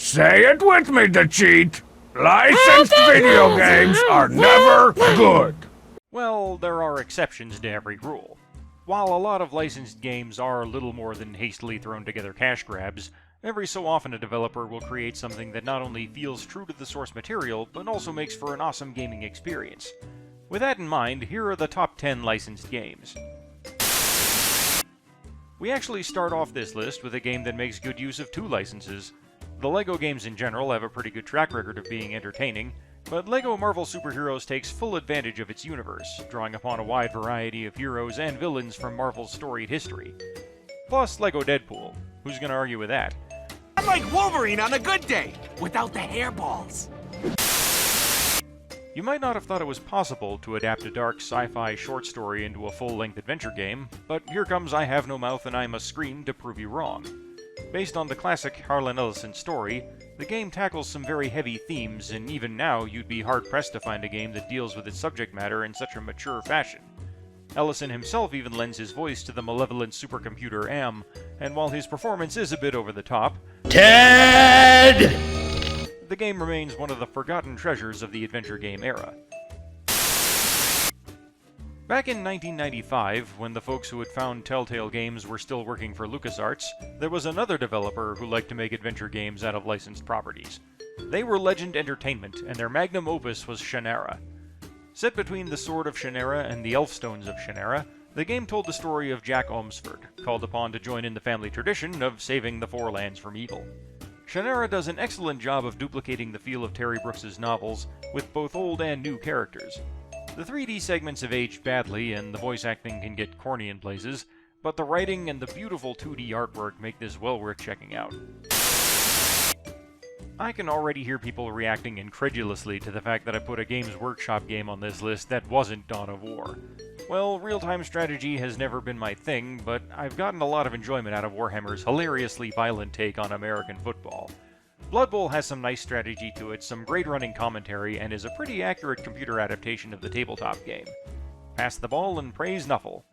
Say it with me, the cheat. Licensed video games are never good. Well, there are exceptions to every rule. While a lot of licensed games are little more than hastily thrown together cash grabs, every so often a developer will create something that not only feels true to the source material, but also makes for an awesome gaming experience. With that in mind, here are the top 10 licensed games. We actually start off this list with a game that makes good use of 2 licenses. The LEGO games in general have a pretty good track record of being entertaining, but LEGO Marvel Superheroes takes full advantage of its universe, drawing upon a wide variety of heroes and villains from Marvel's storied history. Plus LEGO Deadpool. Who's gonna argue with that? I'm like Wolverine on a good day, without the hairballs. You might not have thought it was possible to adapt a dark sci-fi short story into a full-length adventure game, but here comes I Have No Mouth and I Must Scream to prove you wrong. Based on the classic Harlan Ellison story, the game tackles some very heavy themes, and even now you'd be hard-pressed to find a game that deals with its subject matter in such a mature fashion. Ellison himself even lends his voice to the malevolent supercomputer AM, and while his performance is a bit over the top, Ted! The game remains one of the forgotten treasures of the adventure game era. Back in 1995, when the folks who had found Telltale Games were still working for LucasArts, there was another developer who liked to make adventure games out of licensed properties. They were Legend Entertainment, and their magnum opus was Shannara. Set between the Sword of Shannara and the Elfstones of Shannara, the game told the story of Jack Olmsford, called upon to join in the family tradition of saving the Four Lands from evil. Shannara does an excellent job of duplicating the feel of Terry Brooks' novels, with both old and new characters. The 3D segments have aged badly, and the voice acting can get corny in places, but the writing and the beautiful 2D artwork make this well worth checking out. I can already hear people reacting incredulously to the fact that I put a Games Workshop game on this list that wasn't Dawn of War. Well, real-time strategy has never been my thing, but I've gotten a lot of enjoyment out of Warhammer's hilariously violent take on American football. Blood Bowl has some nice strategy to it, some great running commentary, and is a pretty accurate computer adaptation of the tabletop game. Pass the ball and praise Nuffle.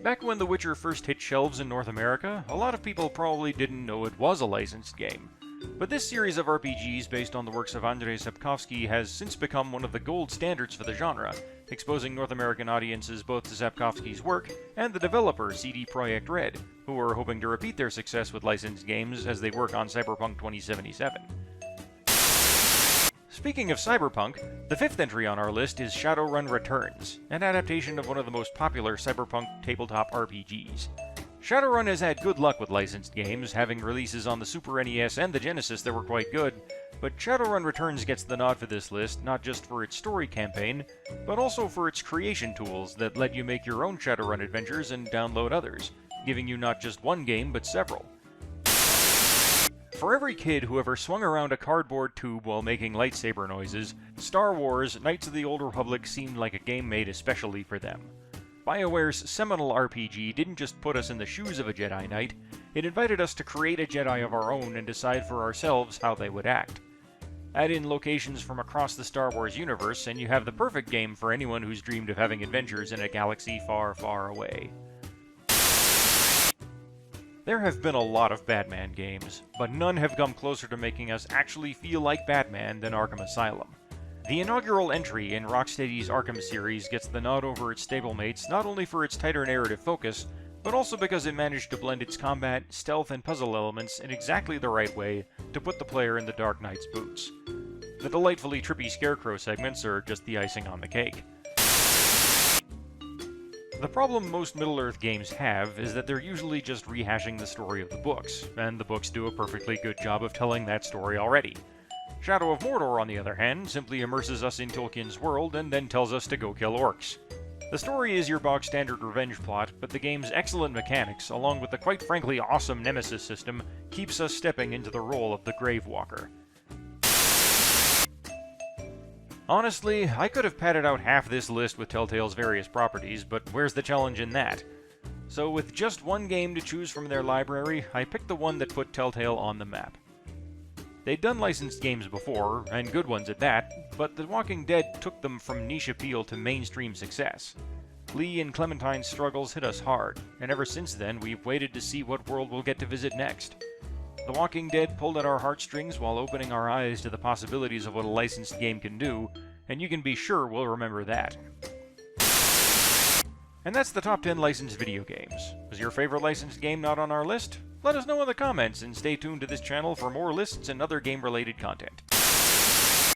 Back when The Witcher first hit shelves in North America, a lot of people probably didn't know it was a licensed game. But this series of RPGs based on the works of Andrzej Sapkowski has since become one of the gold standards for the genre, exposing North American audiences both to Sapkowski's work and the developer CD Projekt Red, who are hoping to repeat their success with licensed games as they work on Cyberpunk 2077. Speaking of Cyberpunk, the 5th entry on our list is Shadowrun Returns, an adaptation of one of the most popular Cyberpunk tabletop RPGs. Shadowrun has had good luck with licensed games, having releases on the Super NES and the Genesis that were quite good, but Shadowrun Returns gets the nod for this list not just for its story campaign, but also for its creation tools that let you make your own Shadowrun adventures and download others, giving you not just one game but several. For every kid who ever swung around a cardboard tube while making lightsaber noises, Star Wars: Knights of the Old Republic seemed like a game made especially for them. BioWare's seminal RPG didn't just put us in the shoes of a Jedi Knight, it invited us to create a Jedi of our own and decide for ourselves how they would act. Add in locations from across the Star Wars universe, and you have the perfect game for anyone who's dreamed of having adventures in a galaxy far, far away. There have been a lot of Batman games, but none have come closer to making us actually feel like Batman than Arkham Asylum. The inaugural entry in Rocksteady's Arkham series gets the nod over its stablemates not only for its tighter narrative focus, but also because it managed to blend its combat, stealth, and puzzle elements in exactly the right way to put the player in the Dark Knight's boots. The delightfully trippy Scarecrow segments are just the icing on the cake. The problem most Middle-earth games have is that they're usually just rehashing the story of the books, and the books do a perfectly good job of telling that story already. Shadow of Mordor, on the other hand, simply immerses us in Tolkien's world and then tells us to go kill orcs. The story is your bog-standard revenge plot, but the game's excellent mechanics, along with the quite frankly awesome Nemesis system, keeps us stepping into the role of the Gravewalker. Honestly, I could have padded out half this list with Telltale's various properties, but where's the challenge in that? So with just one game to choose from their library, I picked the one that put Telltale on the map. They'd done licensed games before, and good ones at that, but The Walking Dead took them from niche appeal to mainstream success. Lee and Clementine's struggles hit us hard, and ever since then we've waited to see what world we'll get to visit next. The Walking Dead pulled at our heartstrings while opening our eyes to the possibilities of what a licensed game can do, and you can be sure we'll remember that. And that's the top 10 licensed video games. Was your favorite licensed game not on our list? Let us know in the comments, and stay tuned to this channel for more lists and other game-related content.